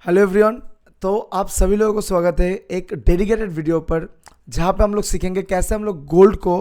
Hello everyone. तो आप सभी लोगों को स्वागत है एक डेडिकेटेड वीडियो पर, जहां पे हम लोग सीखेंगे कैसे हम लोग गोल्ड को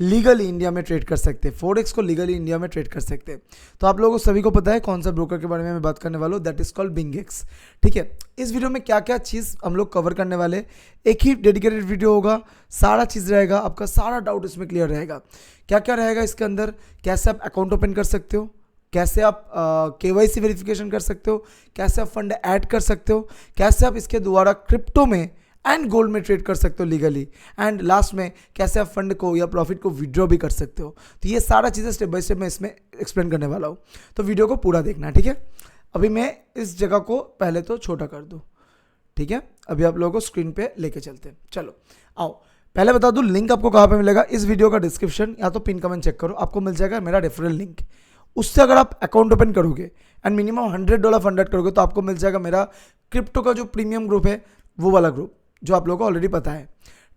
लीगली इंडिया में ट्रेड कर सकते हैं, फॉरेक्स को लीगली इंडिया में ट्रेड कर सकते हैं। तो आप लोगों को सभी को पता है कौन सा ब्रोकर के बारे में मैं बात करने वाला हूँ, दैट इज कॉल्ड बिंगेक्स। ठीक है, इस वीडियो में क्या क्या चीज़ हम लोग कवर करने वाले, एक ही डेडिकेटेड वीडियो होगा, सारा चीज़ रहेगा, आपका सारा डाउट इसमें क्लियर रहेगा। क्या क्या रहेगा इसके अंदर, कैसे आप अकाउंट ओपन कर सकते हो, कैसे आप KYC वेरिफिकेशन कर सकते हो, कैसे आप फंड ऐड कर सकते हो, कैसे आप इसके द्वारा क्रिप्टो में एंड गोल्ड में ट्रेड कर सकते हो लीगली, एंड लास्ट में कैसे आप फंड को या प्रॉफिट को विड्रॉ भी कर सकते हो। तो ये सारा चीज़ें स्टेप बाय स्टेप मैं इसमें एक्सप्लेन करने वाला हूँ, तो वीडियो को पूरा देखना। ठीक है, अभी मैं इस जगह को पहले तो छोटा कर दूँ। ठीक है, अभी आप लोगों को स्क्रीन पे लेके चलते हैं। चलो आओ, पहले बता दूँ लिंक आपको कहाँ पे मिलेगा। इस वीडियो का डिस्क्रिप्शन या तो पिन कमेंट चेक करो, आपको मिल जाएगा मेरा रेफरल लिंक। उससे अगर आप अकाउंट ओपन करोगे एंड मिनिमम $100 फंड ऐड करोगे तो आपको मिल जाएगा मेरा क्रिप्टो का जो प्रीमियम ग्रुप है, वो वाला ग्रुप जो आप लोगों को ऑलरेडी पता है।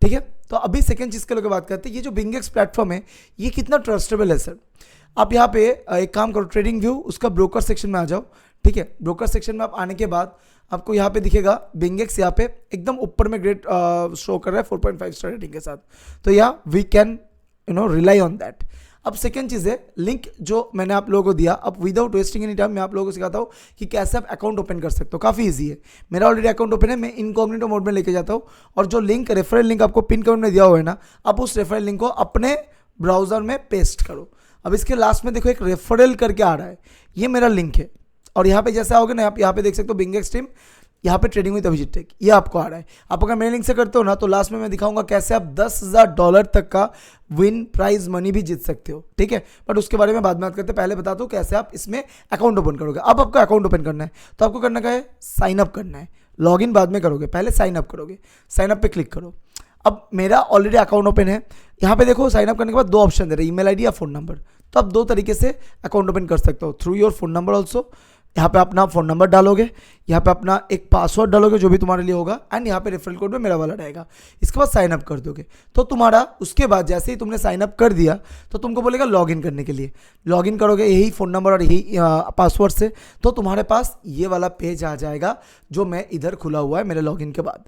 ठीक है, तो अभी सेकंड चीज़ के लोग बात करते हैं, ये जो बिंगेक्स प्लेटफॉर्म है ये कितना ट्रस्टेबल है सर। आप यहाँ पे एक काम करो, ट्रेडिंग व्यू उसका ब्रोकर सेक्शन में आ जाओ। ठीक है, ब्रोकर सेक्शन में आप आने के बाद आपको यहाँ पे दिखेगा बिंगेक्स, यहाँ पे एकदम ऊपर में ग्रेड शो कर रहा है 4.5 स्टार रेटिंग के साथ। तो या we can rely on that. अब सेकेंड चीज़ है लिंक जो मैंने आप लोगों को दिया। अब विदाउट वेस्टिंग एनी टाइम मैं आप लोगों को सिखाता हूँ कि कैसे आप अकाउंट ओपन कर सकते हो। काफ़ी इजी है, मेरा ऑलरेडी अकाउंट ओपन है, मैं इनकॉग्निटो मोड में लेके जाता हूँ और जो लिंक रेफरल लिंक आपको पिन कमेंट में दिया हुआ है ना, आप उस रेफरल लिंक को अपने ब्राउजर में पेस्ट करो। अब इसके लास्ट में देखो एक रेफरल करके आ रहा है, ये मेरा लिंक है और यहाँ पे जैसे आओगे ना, आप यहाँ पे देख सकते हो बिंगेक्स टीम, यहाँ पे ट्रेडिंग विद अभिजीत टेक, ये आपको आ रहा है। आप अगर मेरे लिंक से करते हो ना तो लास्ट में मैं दिखाऊंगा कैसे आप $10,000 तक का विन प्राइज मनी भी जीत सकते हो। ठीक है, बट उसके बारे में बाद में बात करते हैं, पहले बता दो कैसे आप इसमें अकाउंट ओपन करोगे। अब आपको अकाउंट ओपन करना है तो आपको करना क्या है, साइन अप करना है। लॉग इन बाद में करोगे, पहले साइन अप करोगे। साइन अप पे क्लिक करो। अब मेरा ऑलरेडी अकाउंट ओपन है, यहाँ पे देखो साइन अप करने के बाद दो ऑप्शन दे रहे हैं, ईमेल आईडी या फोन नंबर। तो आप दो तरीके से अकाउंट ओपन कर सकते हो, through your phone number also. यहाँ पे अपना फोन नंबर डालोगे, यहाँ पे अपना एक पासवर्ड डालोगे जो भी तुम्हारे लिए होगा, एंड यहाँ पे रेफरल कोड में मेरा वाला रहेगा। इसके बाद साइन अप कर दोगे तो तुम्हारा, उसके बाद जैसे ही तुमने साइन अप कर दिया तो तुमको बोलेगा लॉग इन करने के लिए। लॉग इन करोगे यही फ़ोन नंबर और यही पासवर्ड से, तो तुम्हारे पास ये वाला पेज आ जाएगा जो मैं इधर खुला हुआ है मेरे लॉग इन के बाद।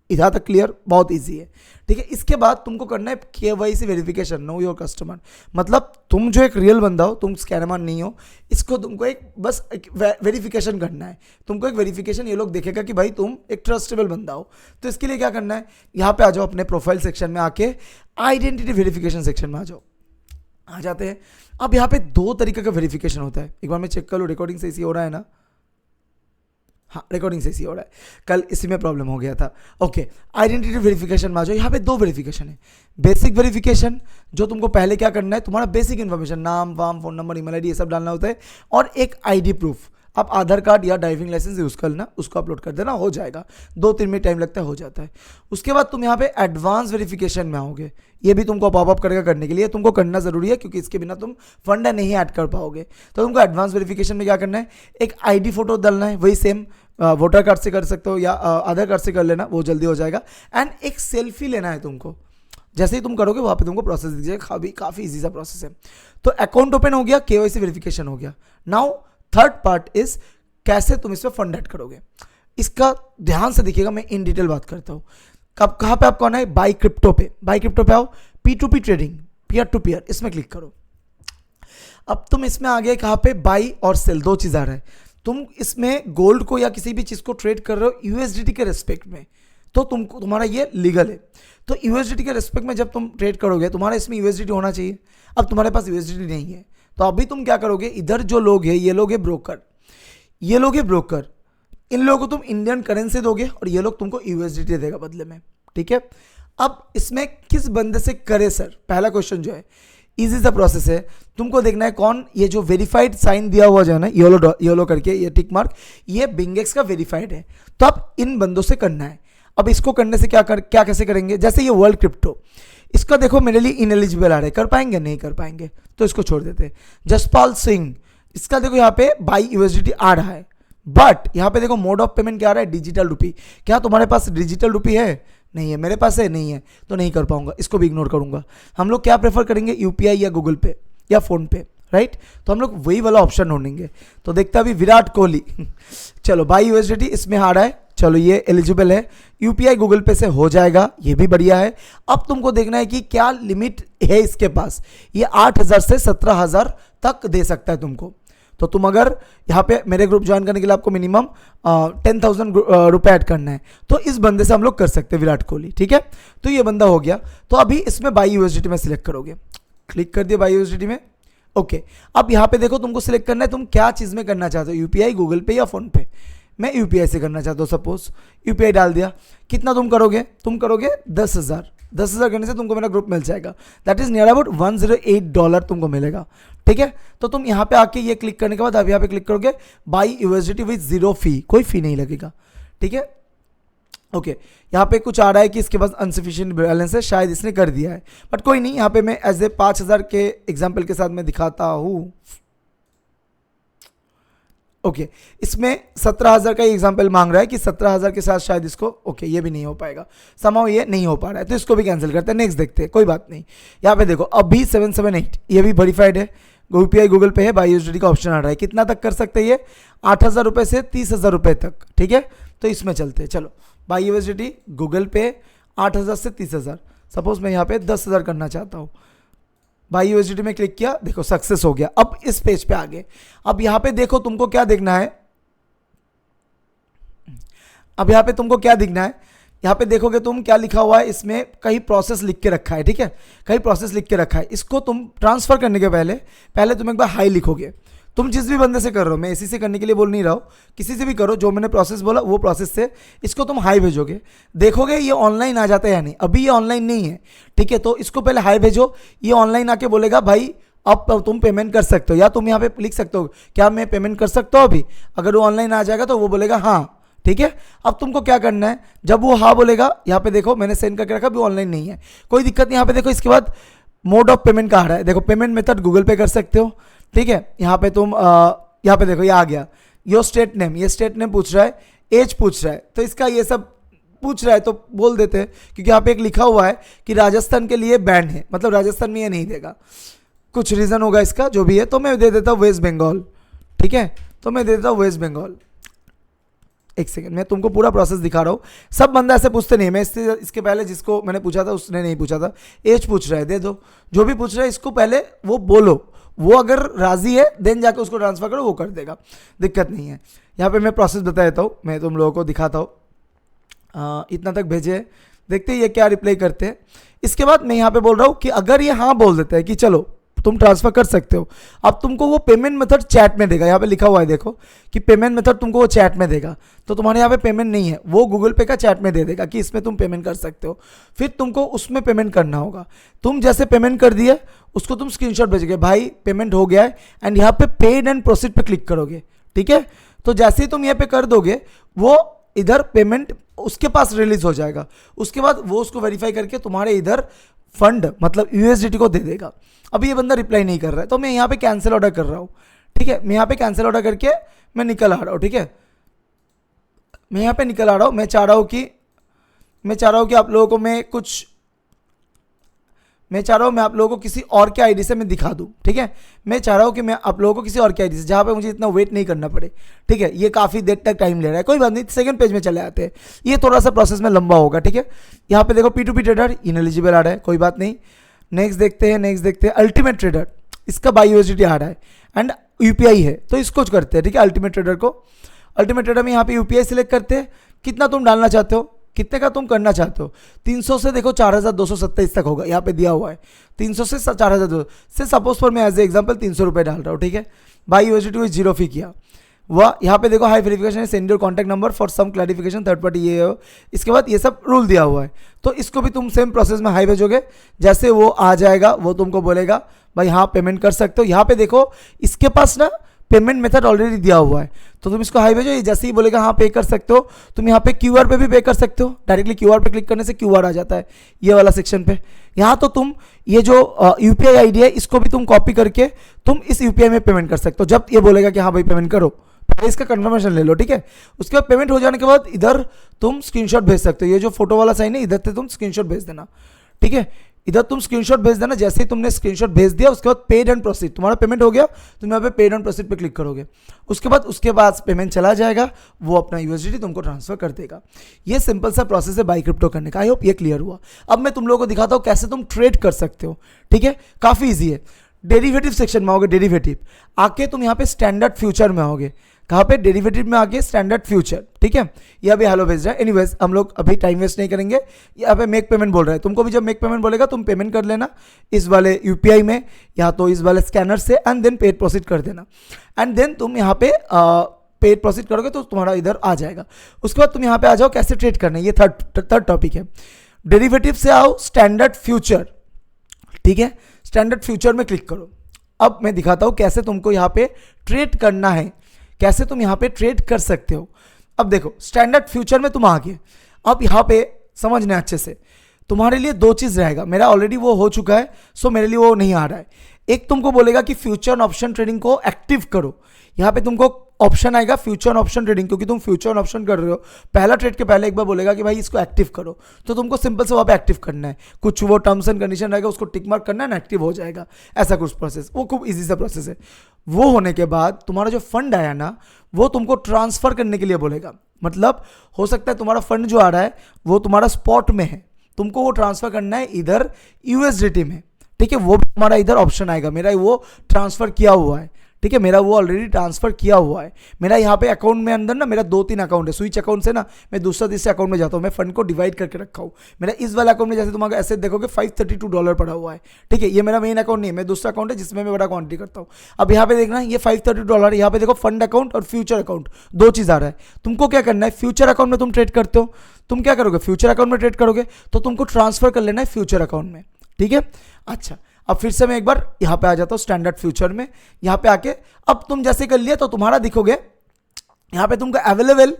इधर तक क्लियर, बहुत इजी है। ठीक है, इसके बाद तुमको करना है KYC verification, know your customer. मतलब तुम जो एक रियल बंदा हो, तुम स्कैमर नहीं हो, इसको तुमको एक बस एक वेरिफिकेशन करना है। तुमको एक वेरिफिकेशन ये लोग देखेगा कि भाई तुम एक ट्रस्टेबल बंदा हो। तो इसके लिए क्या करना है, यहाँ पे आ जाओ, अपने प्रोफाइल सेक्शन में आके आइडेंटिटी वेरिफिकेशन सेक्शन में आ जाओ। आ जाते हैं। अब यहाँ पे दो तरीके का वेरिफिकेशन होता है, एक बार मैं चेक कर लूँ रिकॉर्डिंग से इसी हो रहा है ना। हाँ, रिकॉर्डिंग से इसी हो रहा है, कल इसी में प्रॉब्लम हो गया था। ओके, आइडेंटिटी वेरिफिकेशन में आ जाओ। यहाँ पे दो वेरिफिकेशन है। बेसिक वेरिफिकेशन जो तुमको पहले क्या करना है, तुम्हारा बेसिक इन्फॉर्मेशन, नाम वाम फोन नंबर ईमेल आईडी ये सब डालना होता है, और एक आईडी प्रूफ। आप आधार कार्ड या ड्राइविंग लाइसेंस यूज़ करना, उसको अपलोड कर देना, हो जाएगा। 2-3 मिनट टाइम लगता है, हो जाता है। उसके बाद तुम यहाँ पे एडवांस वेरिफिकेशन में आओगे। ये भी तुमको पॉपअप करेगा, करने के लिए तुमको करना जरूरी है क्योंकि इसके बिना तुम फंड नहीं ऐड कर पाओगे। तो तुमको एडवांस वेरिफिकेशन में क्या करना है, एक आईडी फोटो डालना है, वही सेम वोटर कार्ड से कर सकते हो या आधार कार्ड से कर लेना, वो जल्दी हो जाएगा। एंड एक सेल्फी लेना है तुमको, जैसे ही तुम करोगे वहाँ पे तुमको प्रोसेस दिख जाएगा। काफ़ी इजी सा प्रोसेस है। तो अकाउंट ओपन हो गया, KYC वेरिफिकेशन हो गया। नाउ थर्ड पार्ट इज कैसे तुम इसमें फंड ऐड करोगे। इसका ध्यान से देखिएगा, मैं इन डिटेल बात करता हूँ। कब कहाँ पे आपको आना है, बाई क्रिप्टो पे। बाई क्रिप्टो पे आओ, P2P trading, peer to peer, इसमें क्लिक करो। अब तुम इसमें आ गए कहाँ पे, बाई और सेल, दो चीज़ आ रहा है। तुम इसमें गोल्ड को या किसी भी चीज़ को ट्रेड कर रहे हो USDT के रेस्पेक्ट में, तो तुमको तुम्हारा ये लीगल है। तो USDT के रेस्पेक्ट में जब तुम ट्रेड करोगे, तुम्हारा इसमें USDT होना चाहिए। अब तुम्हारे पास USDT नहीं है, तो अभी तुम क्या करोगे, इधर जो लोग हैं ये लोग हैं ब्रोकर, ये लोग हैं ब्रोकर। इन लोगों को तुम इंडियन करेंसी दोगे और ये लोग तुमको USDT देगा बदले में। ठीक है, अब इसमें किस बंदे से करे सर, पहला क्वेश्चन जो है, इजी सा प्रोसेस है। तुमको देखना है कौन, ये जो वेरीफाइड साइन दिया हुआ जो है ना, येलो करके ये टिक मार्क, ये बिंगेक्स का वेरीफाइड है। तो आप इन बंदों से करना है। अब इसको करने से क्या कैसे करेंगे, जैसे ये वर्ल्ड क्रिप्टो, इसका देखो मेरे लिए इनएलिजिबल आ रहा है, कर पाएंगे, नहीं कर पाएंगे, तो इसको छोड़ देते हैं। जसपाल सिंह, इसका देखो यहाँ पे बाई USDT आ रहा है, बट यहाँ पे देखो मोड ऑफ पेमेंट क्या आ रहा है, डिजिटल रुपी। क्या तुम्हारे पास डिजिटल रुपी है, नहीं है, मेरे पास है, नहीं है, तो नहीं कर पाऊंगा, इसको भी इग्नोर करूंगा। हम लोग क्या प्रेफर करेंगे, UPI या गूगल पे या फोन पे। राइट। तो हम लोग वही वाला ऑप्शन ढूंढेंगे। तो देखते हैं अभी विराट कोहली चलो बाई यूएसडीटी इसमें आ रहा है, चलो ये एलिजिबल है, यूपीआई गूगल पे से हो जाएगा, ये भी बढ़िया है। अब तुमको देखना है कि क्या लिमिट है इसके पास, ये 8,000 से 17,000 तक दे सकता है तुमको। तो तुम अगर यहाँ पे मेरे ग्रुप ज्वाइन करने के लिए आपको मिनिमम 10,000 रुपये ऐड करना है, तो इस बंदे से हम लोग कर सकते हैं, विराट कोहली, ठीक है। तो ये बंदा हो गया। तो अभी इसमें बाई यूएसडीटी में सिलेक्ट करोगे, क्लिक कर दिया बाई यूएसडीटी में, ओके। अब यहाँ पे देखो तुमको सिलेक्ट करना है तुम क्या चीज़ में करना चाहते हो, यूपीआई, गूगल पे या फोन पे। मैं यूपीआई से करना चाहता हूँ, सपोज यूपीआई डाल दिया। कितना तुम करोगे 10,000। 10,000 करने से तुमको मेरा ग्रुप मिल जाएगा, दैट इज नियर अबाउट $108 तुमको मिलेगा, ठीक है। तो तुम यहाँ पे आके ये क्लिक करने के बाद अब यहाँ पे क्लिक करोगे बाई यूएसडीटी विद 0 फी, कोई फी नहीं लगेगा, ठीक है, ओके। यहाँ पे कुछ आ रहा है कि इसके पास अनसफिशिएंट बैलेंस है, शायद इसने कर दिया है, बट कोई नहीं। यहाँ पे मैं एज ए 5,000 के एग्जाम्पल के साथ मैं दिखाता हूँ, ओके। इसमें 17,000 का एग्जाम्पल मांग रहा है कि 17,000 के साथ शायद इसको, ओके, ये भी नहीं हो पाएगा, समाव ये नहीं हो पा रहा है, तो इसको भी कैंसिल करते हैं, नेक्स्ट देखते हैं, कोई बात नहीं। यहाँ पे देखो अभी 778 ये भी वेरीफाइड है, यूपीआई गूगल पे है, बाई यूएसडीटी का ऑप्शन आ रहा है। कितना तक कर सकते हैं ये, 8,000 रुपये से 30,000 रुपये तक, ठीक है। तो इसमें चलते हैं, चलो बाई यूएसडीटी गूगल पे 8,000 से 30,000, सपोज मैं यहाँ पे 10,000 करना चाहता हूँ, बाई यूएसडीटी में क्लिक किया, देखो सक्सेस हो गया। अब इस पेज पे आगे, अब यहाँ पे देखो तुमको क्या देखना है, अब यहाँ पे तुमको क्या दिखना है, यहाँ पे देखोगे तुम क्या लिखा हुआ है, इसमें कहीं प्रोसेस लिख के रखा है, ठीक है, कहीं प्रोसेस लिख के रखा है। इसको तुम ट्रांसफर करने के पहले तुम एक बार हाई लिखोगे। तुम जिस भी बंदे से कर रहे हो, मैं इसी से करने के लिए बोल नहीं रहा हूँ, किसी से भी करो, जो मैंने प्रोसेस बोला वो प्रोसेस से इसको तुम हाई भेजोगे, देखोगे ये ऑनलाइन आ जाता है या नहीं। अभी ये ऑनलाइन नहीं है, ठीक है, तो इसको पहले हाई भेजो, ये ऑनलाइन आके बोलेगा भाई अब तुम पेमेंट कर सकते हो, या तुम यहाँ पे लिख सकते हो क्या मैं पेमेंट कर सकता हूँ अभी। अगर वो ऑनलाइन आ जाएगा तो वो बोलेगा हाँ, ठीक है। अब तुमको क्या करना है, जब वो हाँ बोलेगा, यहाँ पे देखो मैंने सेंड करके रखा, भी ऑनलाइन नहीं है, कोई दिक्कत नहीं। यहाँ पे देखो इसके बाद मोड ऑफ पेमेंट का आ रहा है, देखो पेमेंट मेथड गूगल पे कर सकते हो, ठीक है। यहाँ पे तुम यहाँ पे देखो ये आ गया, योर स्टेट नेम, ये स्टेट नेम पूछ रहा है, एज पूछ रहा है, तो इसका ये सब पूछ रहा है तो बोल देते हैं, क्योंकि यहाँ पे एक लिखा हुआ है कि राजस्थान के लिए बैन है, मतलब राजस्थान में ये नहीं देगा, कुछ रीज़न होगा इसका, जो भी है। तो मैं दे देता हूँ वेस्ट बंगाल, ठीक है, तो मैं दे देता हूँ वेस्ट बंगाल। एक सेकंड, मैं तुमको पूरा प्रोसेस दिखा रहा हूँ, सब बंदा ऐसे पूछते नहीं, मैं इसके पहले जिसको मैंने पूछा था उसने नहीं पूछा था। एज पूछ रहा है, दे दो, जो भी पूछ रहा है इसको पहले वो बोलो, वो अगर राजी है देन जाके उसको ट्रांसफर करो, वो कर देगा, दिक्कत नहीं है। यहाँ पे मैं प्रोसेस बता देता हूँ, मैं तुम लोगों को दिखाता हूँ। इतना तक भेजे, देखते हैं ये क्या रिप्लाई करते हैं। इसके बाद मैं यहाँ पे बोल रहा हूँ कि अगर ये हाँ बोल देता है कि चलो तुम ट्रांसफर कर सकते हो, अब तुमको वो पेमेंट मेथड चैट में देगा, यहाँ पे लिखा हुआ है देखो कि पेमेंट मेथड तुमको वो चैट में देगा, तो तुम्हारे यहाँ पे पेमेंट नहीं है, वो गूगल पे का चैट में दे देगा कि इसमें तुम पेमेंट कर सकते हो, फिर तुमको उसमें पेमेंट करना होगा। तुम जैसे पेमेंट कर दिए उसको तुम स्क्रीनशॉट भेजोगे, भाई पेमेंट हो गया है, एंड यहाँ पे पेड एंड प्रोसीड पे क्लिक करोगे, ठीक है। तो जैसे ही तुम यहाँ पे कर दोगे वो इधर पेमेंट उसके पास रिलीज हो जाएगा, उसके बाद वो उसको वेरीफाई करके तुम्हारे इधर फंड मतलब यूएसडीटी को दे देगा। अभी ये बंदा रिप्लाई नहीं कर रहा है, तो मैं यहाँ पे कैंसिल ऑर्डर कर रहा हूँ, ठीक है। मैं यहाँ पे कैंसिल ऑर्डर करके मैं निकल आ रहा हूँ, ठीक है, मैं यहाँ पे निकल आ रहा हूँ। मैं चाह रहा हूँ कि आप लोगों को मैं आप लोगों को किसी और के आईडी से मैं दिखा दूँ, ठीक है। मैं चाह रहा हूँ कि मैं आप लोगों को किसी और के आईडी से, जहाँ पे मुझे इतना वेट नहीं करना पड़े, ठीक है। ये काफ़ी देर तक टाइम ले रहा है, कोई बात नहीं, सेकंड पेज में चले आते हैं, ये थोड़ा सा प्रोसेस में लंबा होगा, ठीक है। यहाँ पे देखो P2P ट्रेडर इनएलिजिबल आ रहा है, कोई बात नहीं। नेक्स्ट देखते हैं अल्टीमेट ट्रेडर, इसका बाई यूएसडीटी आ रहा है एंड यूपीआई है, तो इसको करते हैं, ठीक है। अल्टीमेट ट्रेडर में यहाँ पे यूपीआई सिलेक्ट करते हैं, कितना तुम डालना चाहते हो, कितने का तुम करना चाहते हो। 300 से देखो 4,227 तक होगा, यहाँ पे दिया हुआ है 300 से 4,200 से, सपोज पर मैं एज ए एग्जाम्पल 300 रुपये डाल रहा हूँ, ठीक है। बाई यूएसडीटी में 0 फी किया, वह यहाँ पे देखो हाई वेरिफिकेशन है, send your contact number for some clarification third party, ये हो। इसके बाद ये सब रूल दिया हुआ है, तो इसको भी तुम सेम प्रोसेस में हाई भेजोगे, जैसे वो आ जाएगा वो तुमको बोलेगा भाई हाँ पेमेंट कर सकते हो। यहाँ पे देखो इसके पास ना पेमेंट मेथड ऑलरेडी दिया हुआ है, तो तुम इसको हाई भेजो, ये जैसे ही बोलेगा हाँ पे कर सकते हो। तुम यहाँ पे क्यूआर पे भी पे कर सकते हो, डायरेक्टली क्यूआर पे क्लिक करने से क्यूआर आ जाता है ये वाला सेक्शन पे। यहाँ तो तुम ये जो यूपीआई आईडी है इसको भी तुम कॉपी करके तुम इस यूपीआई में पेमेंट कर सकते हो, जब ये बोलेगा कि हाँ भाई पेमेंट करो, पहले इसका कंफर्मेशन ले लो, ठीक है। उसके बाद पेमेंट हो जाने के बाद इधर तुम स्क्रीनशॉट भेज सकते हो, ये जो फोटो वाला साइन है इधर से तुम स्क्रीनशॉट भेज देना, ठीक है। इधर तुम स्क्रीनशॉट भेज देना, जैसे ही तुमने स्क्रीनशॉट भेज दिया उसके बाद पेड एंड प्रोसीड, तुम्हारा पेमेंट हो गया, तुम यहाँ पे पेड एंड प्रोसीड पे क्लिक करोगे, उसके बाद पेमेंट चला जाएगा, वो अपना यूएसडीटी तुमको ट्रांसफर कर देगा। ये सिंपल सा प्रोसेस है बाई क्रिप्टो करने का। आई होप ये क्लियर हुआ। अब मैं तुम लोगों को दिखाता हूँ कैसे तुम ट्रेड कर सकते हो। ठीक है, काफ़ी ईजी है। डेरिवेटिव सेक्शन में आओगे, डेरिवेटिव आके तुम यहाँ पे स्टैंडर्ड फ्यूचर में आओगे। कहाँ पे? डेरिवेटिव में आगे स्टैंडर्ड फ्यूचर। ठीक है, ये अभी हेलो भेज रहा है। एनीवेज हम लोग अभी टाइम वेस्ट नहीं करेंगे। यहाँ पे मेक पेमेंट बोल रहा है, तुमको भी जब मेक पेमेंट बोलेगा तुम पेमेंट कर लेना इस वाले यूपीआई में या तो इस वाले स्कैनर से, एंड देन पेड प्रोसीड कर देना। एंड देन तुम यहाँ पे पेड प्रोसीड करोगे तो तुम्हारा इधर आ जाएगा। उसके बाद तुम यहाँ पे आ जाओ कैसे ट्रेड करना है, ये थर्ड टॉपिक है। डेरिवेटिव से आओ स्टैंडर्ड फ्यूचर। ठीक है, स्टैंडर्ड फ्यूचर में क्लिक करो। अब मैं दिखाता हूँ कैसे तुमको यहाँ पे ट्रेड करना है, कैसे तुम यहाँ पे ट्रेड कर सकते हो। अब देखो स्टैंडर्ड फ्यूचर में तुम आ गए। अब यहाँ पे समझने अच्छे से, तुम्हारे लिए दो चीज़ रहेगा। मेरा ऑलरेडी वो हो चुका है, सो मेरे लिए वो नहीं आ रहा है। एक तुमको बोलेगा कि फ्यूचर ऑप्शन ट्रेडिंग को एक्टिव करो। यहाँ पे तुमको ऑप्शन आएगा फ्यूचर ऑप्शन ट्रेडिंग, क्योंकि तुम फ्यूचर ऑप्शन कर रहे हो। पहला ट्रेड के पहले एक बार बोलेगा कि भाई इसको एक्टिव करो, तो तुमको सिंपल से वहाँ पे एक्टिव करना है। कुछ वो टर्म्स एंड कंडीशन रहेगा, उसको टिक मार्क करना है ना, एक्टिव हो जाएगा। ऐसा कुछ प्रोसेस, वो खूब इजी सा प्रोसेस है। वो होने के बाद तुम्हारा जो फंड आया ना, वो तुमको ट्रांसफर करने के लिए बोलेगा। मतलब हो सकता है तुम्हारा फंड जो आ रहा है वो तुम्हारा स्पॉट में है, तुमको वो ट्रांसफर करना है इधर यूएसडीटी में। ठीक है, वो भी तुम्हारा इधर ऑप्शन आएगा। मेरा वो ट्रांसफर किया हुआ है। ठीक है, मेरा वो ऑलरेडी ट्रांसफर किया हुआ है। मेरा यहाँ पे अकाउंट में अंदर ना मेरा 2-3 अकाउंट है। स्विच अकाउंट से ना मैं दूसरा तीसरे अकाउंट में जाता हूँ। मैं फंड को डिवाइड करके रखा हूँ। मेरा इस वाला अकाउंट में जैसे तुम अगर ऐसे देखोगे $532 पड़ा हुआ है। ठीक है, ये मेरा मेन अकाउंट नहीं है, मैं दूसरा अकाउंट है जिसमें मैं बड़ा क्वांटिटी करता हूँ। अब यहाँ पे देखना ये $532, यहाँ पे देखो फंड अकाउंट और फ्यूचर अकाउंट, दो चीज़ आ रहा है। तुमको क्या करना है, फ्यूचर अकाउंट में तुम ट्रेड करते हो, तुम क्या करोगे, फ्यूचर अकाउंट में ट्रेड करोगे तो तुमको ट्रांसफर कर लेना है फ्यूचर अकाउंट में। ठीक है, अच्छा अब फिर से मैं एक बार यहाँ पे आ जाता हूँ स्टैंडर्ड फ्यूचर में। यहाँ पे आके अब तुम जैसे कर लिया तो तुम्हारा दिखोगे यहाँ पे तुमको अवेलेबल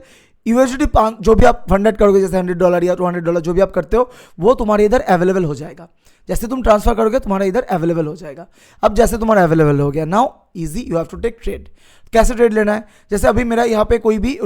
यूएसडी जो भी आप फंडेड करोगे, जैसे $100 या $200 जो भी आप करते हो वो तुम्हारे इधर अवेलेबल हो जाएगा। जैसे तुम ट्रांसफर करोगे तुम्हारा इधर अवेलेबल हो जाएगा। अब जैसे तुम्हारा अवेलेबल हो गया, now easy you have to take trade. कैसे ट्रेड लेना है, जैसे अभी मेरा यहाँ पे कोई भी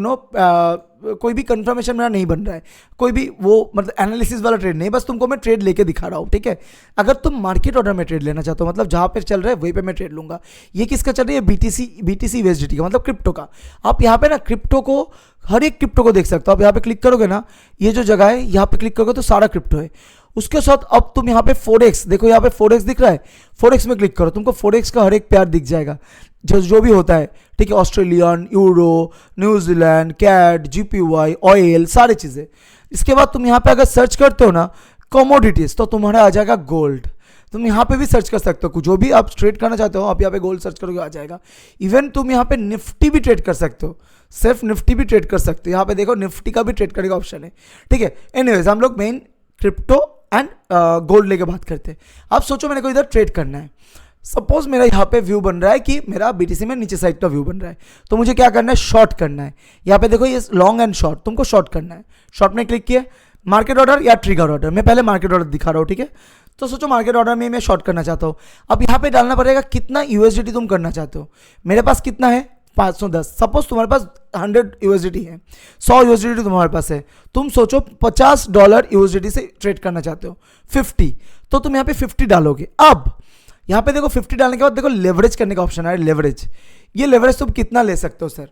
कोई भी कंफर्मेशन मेरा नहीं बन रहा है, कोई भी वो मतलब एनालिसिस वाला ट्रेड नहीं, बस तुमको मैं ट्रेड लेके दिखा रहा हूँ। ठीक है, अगर तुम मार्केट ऑर्डर में ट्रेड लेना चाहते हो, मतलब जहाँ पे चल रहा है वहीं पे मैं ट्रेड लूँगा। ये किसका चल रही है, BTC USDT का, मतलब क्रिप्टो का। आप यहाँ पे ना क्रिप्टो को, हर एक क्रिप्टो को देख सकते हो। आप यहाँ पे क्लिक करोगे ना, ये जो जगह है यहाँ पे क्लिक करोगे तो सारा क्रिप्टो है। उसके साथ अब तुम यहाँ पे फोरेक्स देखो, यहाँ पे फोरेक्स दिख रहा है, फोरेक्स में क्लिक करो, तुमको फोरेक्स का हर एक प्यार दिख जाएगा जो भी होता है। ठीक है, Australian, euro, New Zealand, CAD, GPY, oil, सारी चीज़ें। इसके बाद तुम यहाँ पे अगर सर्च करते हो ना कमोडिटीज, तो तुम्हारा आ जाएगा गोल्ड। तुम यहाँ पे भी सर्च कर सकते हो, जो भी आप ट्रेड करना चाहते हो आप यहाँ पे गोल्ड सर्च करोगे आ जाएगा। इवन तुम यहाँ पे निफ्टी भी ट्रेड कर सकते हो, सिर्फ निफ्टी भी ट्रेड कर सकते हो। यहाँ पे देखो निफ्टी का भी ट्रेड करने का ऑप्शन है। ठीक है, एनीवेज हम लोग मेन क्रिप्टो एंड गोल्ड लेके बात करते हैं। आप सोचो मेरे को इधर ट्रेड करना है, सपोज मेरा यहाँ पे व्यू बन रहा है कि मेरा BTC में नीचे साइड का व्यू बन रहा है, तो मुझे क्या करना है, शॉर्ट करना है। यहाँ पे देखो ये लॉन्ग एंड शॉर्ट, तुमको शॉर्ट करना है। शॉर्ट में क्लिक किया, मार्केट ऑर्डर या ट्रिगर ऑर्डर, मैं पहले मार्केट ऑर्डर दिखा रहा हूँ। ठीक है, तो सोचो मार्केट ऑर्डर में मैं शॉर्ट करना चाहता हूँ। अब यहाँ पे डालना पड़ेगा कितना USDT तुम करना चाहते हो। मेरे पास कितना है, 510। सपोज तुम्हारे पास 100 USDT है, 100 USDT तुम्हारे पास है। तुम सोचो $50 USDT से ट्रेड करना चाहते हो, 50, तो तुम यहाँ पे 50 डालोगे। अब यहाँ पे देखो 50 डालने के बाद देखो लेवरेज करने का ऑप्शन है, लेवरेज। ये लेवरेज तुम कितना ले सकते हो सर,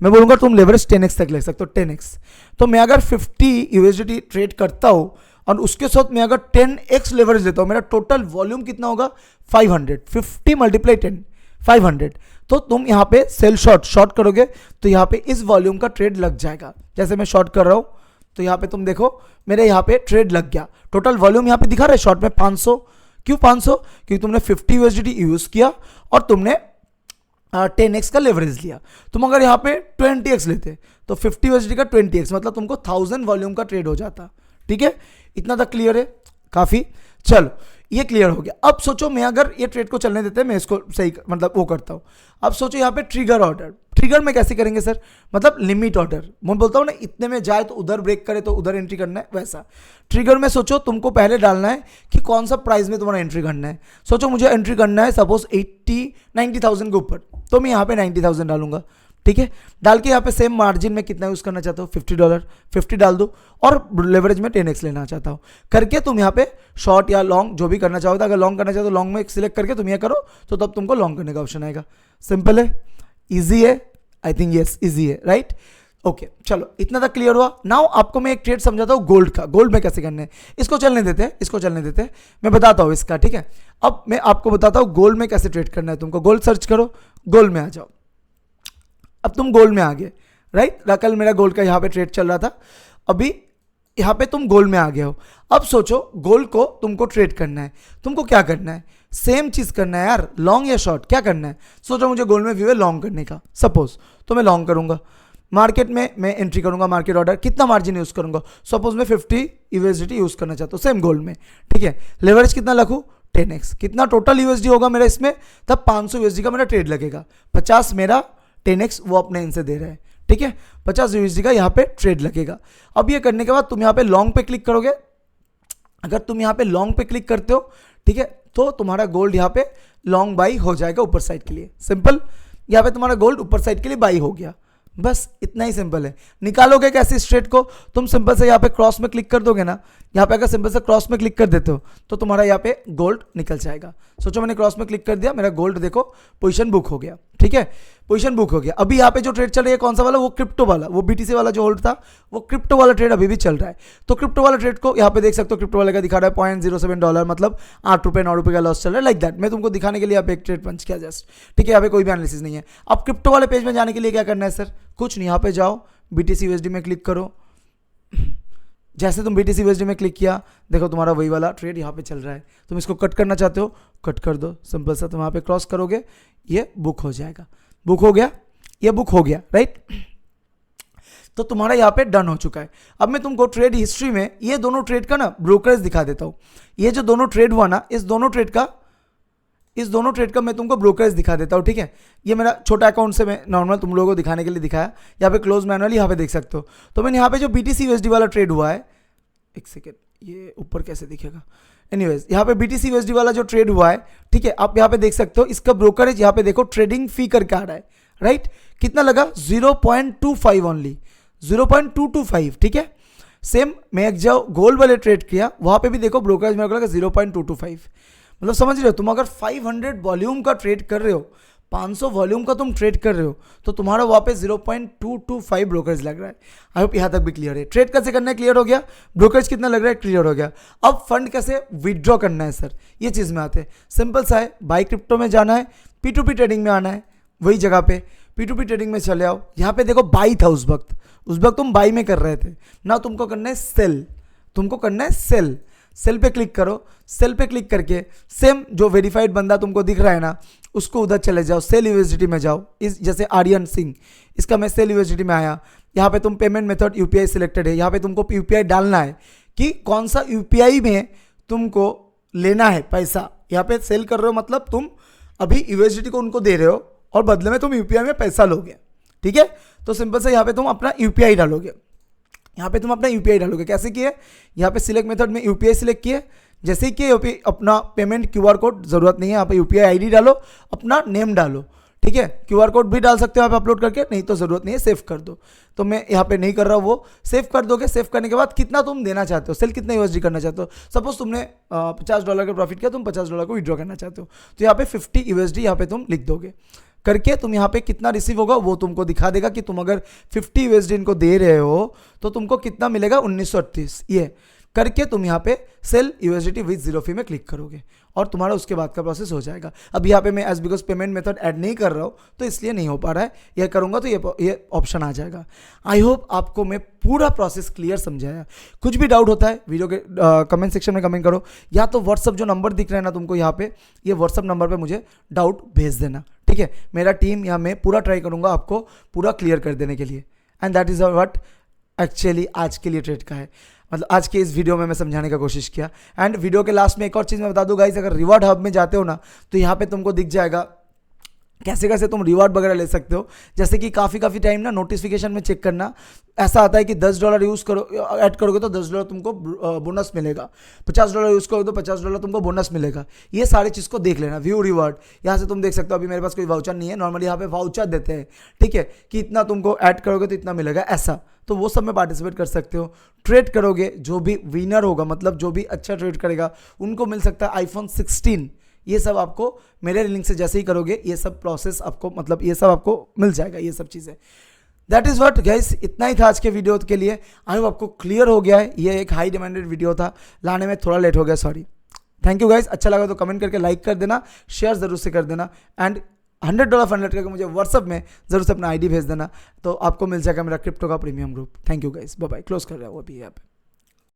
मैं बोलूँगा तुम लेवरेज 10x तक ले सकते हो, 10x। तो मैं अगर 50 USDT ट्रेड करता हूँ और उसके साथ मैं अगर 10x लेवरेज देता हूँ, मेरा टोटल वॉल्यूम कितना होगा, 500। 50 × 10 500। तो तुम यहाँ पे सेल शॉर्ट करोगे तो यहाँ पे इस वॉल्यूम का ट्रेड लग जाएगा। जैसे मैं शॉर्ट कर रहा हूँ तो यहाँ पे तुम देखो मेरे यहाँ पे ट्रेड लग गया। टोटल वॉल्यूम यहाँ पे दिखा रहा है शॉर्ट में 500। क्यों 500? क्योंकि तुमने 50 USDT यूज किया और तुमने 10x का लेवरेज लिया। तुम अगर यहाँ पे 20x लेते तो 50 USDT का 20x मतलब तुमको 1000 वॉल्यूम का ट्रेड हो जाता। ठीक है, इतना तक क्लियर है, काफ़ी। चलो ये क्लियर हो गया। अब सोचो मैं अगर ये ट्रेड को चलने देते हैं, मैं इसको सही मतलब वो करता हूँ। अब सोचो यहाँ पे ट्रिगर ऑर्डर, ट्रिगर में कैसे करेंगे सर, मतलब लिमिट ऑर्डर। मैं बोलता हूँ ना इतने में जाए तो उधर ब्रेक करे तो उधर एंट्री करना है, वैसा ट्रिगर में सोचो तुमको पहले डालना है कि कौन सा प्राइस में तुम्हारा एंट्री करना है। सोचो मुझे एंट्री करना है सपोज 90,000 के ऊपर, तो मैं यहाँ पे 90,000 डालूंगा। ठीक है, डाल के यहाँ पे सेम मार्जिन में कितना यूज़ करना चाहता हूँ, $50, 50 डाल दो, और लेवरेज में 10x लेना चाहता हूँ करके तुम यहाँ पे शॉर्ट या लॉन्ग जो भी करना चाहो, अगर लॉन्ग करना चाहो तो लॉन्ग में सिलेक्ट करके तुम ये करो, तो तब तुमको लॉन्ग करने का ऑप्शन आएगा। सिंपल है, ईजी है, आई थिंक यस ईजी है, राइट। ओके चलो इतना तक क्लियर हुआ। नाउ आपको मैं एक ट्रेड समझाता हूँ गोल्ड का, गोल्ड में कैसे करना है। इसको चलने देते हैं, इसको चलने देते हैं, मैं बताता हूँ इसका, ठीक है। अब मैं आपको बताता हूँ गोल्ड में कैसे ट्रेड करना है तुमको। गोल्ड सर्च करो, गोल्ड में आ जाओ। अब तुम गोल्ड में आ गए, राइट। कल मेरा गोल्ड का यहाँ पे ट्रेड चल रहा था, अभी यहाँ पे तुम गोल्ड में आ गए हो। अब सोचो गोल्ड को तुमको ट्रेड करना है, तुमको क्या करना है, सेम चीज करना है यार, लॉन्ग या शॉर्ट क्या करना है। सोचो मुझे गोल्ड में व्यू है लॉन्ग करने का, सपोज तो मैं लॉन्ग करूंगा, मार्केट में मैं एंट्री करूंगा, मार्केट ऑर्डर कितना मार्जिन यूज करूंगा, सपोज मैं 50 यूएसडी यूज करना चाहता हूँ सेम गोल्ड में, ठीक है। लेवरेज कितना रखूँ, 10x, कितना टोटल यूएसडी होगा मेरा इसमें, तब 500 यूएसडी का मेरा ट्रेड लगेगा, 50 मेरा 10x वो अपने इनसे दे रहे हैं, ठीक है। 50 यूएसडी का यहाँ पे ट्रेड लगेगा। अब ये करने के बाद तुम यहाँ पे लॉन्ग पे क्लिक करोगे। अगर तुम यहाँ पे लॉन्ग पे क्लिक करते हो, ठीक है, तो तुम्हारा गोल्ड यहाँ पे लॉन्ग बाई हो जाएगा ऊपर साइड के लिए। सिंपल, यहाँ पे तुम्हारा गोल्ड ऊपर साइड के लिए बाई हो गया, बस इतना ही सिंपल है। निकालोगे कैसे इस ट्रेड को, तुम सिंपल से यहाँ पे क्रॉस में क्लिक कर दोगे ना, यहाँ पे अगर सिंपल से क्रॉस में क्लिक कर देते हो तो तुम्हारा यहाँ पे गोल्ड निकल जाएगा। सोचो मैंने क्रॉस में क्लिक कर दिया, मेरा गोल्ड देखो पोजीशन बुक हो गया, ठीक है, पोजीशन बुक हो गया। अभी यहाँ पे जो ट्रेड चल रही है कौन सा वाला, वो क्रिप्टो वाला, वो बीटीसी वाला जो होल्ड था, वो क्रिप्टो वाला ट्रेड अभी भी चल रहा है। तो क्रिप्टो वाला ट्रेड को यहाँ पे देख सकते हो, क्रिप्टो वाले का दिखा रहा है $0.07, मतलब ₹8 ₹9 का लॉस चल रहा है, लाइक दैट। मैं तुमको दिखाने के लिए यहाँ पे एक ट्रेड पंच किया जस्ट, ठीक है, यहाँ पे कोई भी एनालिसिस नहीं है। अब क्रिप्टो वाले पेज में जाने के लिए क्या करना है सर, कुछ नहीं, यहाँ पे जाओ बीटीसी यूएसडी में क्लिक करो। जैसे तुम बीटीसी यूएसडी में क्लिक किया, देखो तुम्हारा वही वाला ट्रेड यहाँ पे चल रहा है। तुम इसको कट करना चाहते हो, कट कर दो, सिंपल सा तुम यहाँ पे क्रॉस करोगे, ये बुक हो जाएगा, बुक हो गया, ये बुक हो गया, राइट। तो तुम्हारा यहाँ पे डन हो चुका है। अब मैं तुमको ट्रेड हिस्ट्री में ये दोनों ट्रेड का ना ब्रोकरेज दिखा देता हूँ। ये जो दोनों ट्रेड हुआ ना, इस दोनों ट्रेड का मैं तुमको ब्रोकरेज दिखा देता हूँ, ठीक है। ये मेरा छोटा अकाउंट से मैं नॉर्मल तुम लोगों को दिखाने के लिए दिखाया। यहाँ पे क्लोज मैनुअली यहाँ पे देख सकते हो। तो मैंने यहाँ पे जो बीटीसी यूएसडी वाला ट्रेड हुआ है, एक सेकेंड, ये ऊपर कैसे दिखेगा, एनीवेज यहाँ पे बीटीसी यूएसडी वाला जो ट्रेड हुआ है, ठीक है, आप यहाँ पे देख सकते हो। इसका ब्रोकरेज यहाँ पे देखो ट्रेडिंग फी करके आ रहा है, राइट। कितना लगा, 0.25 ओनली, 0.225, ठीक है। सेम मैं एक जो गोल्ड वाले ट्रेड किया वहाँ पे भी देखो ब्रोकरेज मेरे को लगा 0.225, मतलब समझ रहे हो। तुम अगर 500 वॉल्यूम का ट्रेड कर रहे हो, 500 वॉल्यूम का तुम ट्रेड कर रहे हो, तो तुम्हारा वहाँ पे 0.225 ब्रोकरेज लग रहा है। आई होप यहाँ तक भी क्लियर है। ट्रेड कैसे करना है क्लियर हो गया, ब्रोकरेज कितना लग रहा है क्लियर हो गया। अब फंड कैसे विड्रॉ करना है सर, ये चीज़ में आते हैं। सिंपल सा है, बाई क्रिप्टो में जाना है, P2P ट्रेडिंग में आना है, वही जगह पे P2P ट्रेडिंग में चले आओ। यहाँ पे देखो बाई था उस वक्त तुम बाई में कर रहे थे ना, तुमको करना है सेल, तुमको करना है सेल। सेल पे क्लिक करो, सेल पे क्लिक करके सेम जो वेरीफाइड बंदा तुमको दिख रहा है ना, उसको उधर चले जाओ, सेल यूएसडीटी में जाओ। इस जैसे आर्यन सिंह, इसका मैं सेल यूएसडीटी में आया। यहाँ पे तुम पेमेंट मेथड यूपीआई सिलेक्टेड है, यहाँ पे तुमको यूपीआई डालना है कि कौन सा यूपीआई में तुमको लेना है पैसा। यहाँ पे सेल कर रहे हो मतलब तुम अभी यूएसडीटी को उनको दे रहे हो और बदले में तुम यूपीआई में पैसा लोगे, ठीक है। तो सिंपल से यहाँ पे तुम अपना यूपीआई डालोगे, यहाँ पे तुम अपना यूपीआई डालोगे। कैसे किए, यहाँ पे सिलेक्ट मेथड में यूपीआई सिलेक्ट किए, जैसे ही किए अपना पेमेंट क्यूआर कोड जरूरत नहीं है, यहाँ पे यूपीआई आईडी डालो, अपना नेम डालो, ठीक है। क्यूआर कोड भी डाल सकते हो आप अपलोड करके, नहीं तो जरूरत नहीं है, सेव कर दो। तो मैं यहाँ पे नहीं कर रहा हूँ, वो सेव कर दोगे। सेव करने के बाद कितना तुम देना चाहते हो, सेल कितना यूएसडी करना चाहते हो। सपोज तुमने $50 का प्रॉफिट किया, तुम $50 को विड्रॉ करना चाहते हो, तो यहाँ पे 50 यूएसडी यहाँ पे तुम लिख दोगे। करके तुम यहाँ पे कितना रिसीव होगा वो तुमको दिखा देगा कि तुम अगर 50 यूएसडी इनको दे रहे हो तो तुमको कितना मिलेगा, 1938। ये करके तुम यहाँ पे सेल यूएसडीटी विद जीरो फी में क्लिक करोगे और तुम्हारा उसके बाद का प्रोसेस हो जाएगा। अब यहाँ पे मैं as because payment method add नहीं कर रहा हूँ तो इसलिए नहीं हो पा रहा है, यह करूँगा तो ये ऑप्शन आ जाएगा। आई होप आपको मैं पूरा प्रोसेस क्लियर समझाया। कुछ भी डाउट होता है वीडियो के कमेंट सेक्शन में कमेंट करो, या तो व्हाट्सअप जो नंबर दिख रहा है ना तुमको यहाँ पे, ये व्हाट्सअप नंबर पर मुझे डाउट भेज देना, ठीक है। मेरा टीम या मैं पूरा ट्राई करूँगा आपको पूरा क्लियर कर देने के लिए। And that is what actually आज के लिए ट्रेड का है, मतलब आज के इस वीडियो में मैं समझाने का कोशिश किया। एंड वीडियो के लास्ट में एक और चीज़ मैं बता दूं गाइस, अगर रिवॉर्ड हब में जाते हो ना तो यहाँ पे तुमको दिख जाएगा कैसे कैसे तुम रिवार्ड वगैरह ले सकते हो। जैसे कि काफ़ी टाइम ना नोटिफिकेशन में चेक करना, ऐसा आता है कि $10 यूज़ करो, ऐड करोगे तो $10 तुमको बोनस मिलेगा, $50 यूज़ करोगे तो $50 तुमको बोनस मिलेगा। ये सारी चीज़ को देख लेना। व्यू रिवार्ड यहाँ से तुम देख सकते हो। अभी मेरे पास कोई वाउचर नहीं है, नॉर्मली यहाँ पे वाउचर देते हैं, ठीक है, कि इतना तुमको ऐड करोगे तो इतना मिलेगा ऐसा, तो वो सब में पार्टिसिपेट कर सकते हो। ट्रेड करोगे, जो भी विनर होगा, मतलब जो भी अच्छा ट्रेड करेगा उनको मिल सकता है iPhone 16। ये सब आपको मेरे लिंक से जैसे ही करोगे ये सब प्रोसेस आपको, मतलब ये सब आपको मिल जाएगा, ये सब चीज़ें। दैट इज़ व्हाट गाइस, इतना ही था आज के वीडियो के लिए। आई होप आपको क्लियर हो गया है। ये एक हाई डिमांडेड वीडियो था, लाने में थोड़ा लेट हो गया, सॉरी। Thank you guys. अच्छा लगा तो कमेंट करके लाइक कर देना, शेयर ज़रूर से कर देना, एंड $100 फंड करके मुझे व्हाट्सअप में ज़रूर से अपना ID भेज देना, तो आपको मिल जाएगा मेरा क्रिप्टो का premium group. Thank you guys, bye bye. Close कर रहा हूँ अभी यहाँ पे।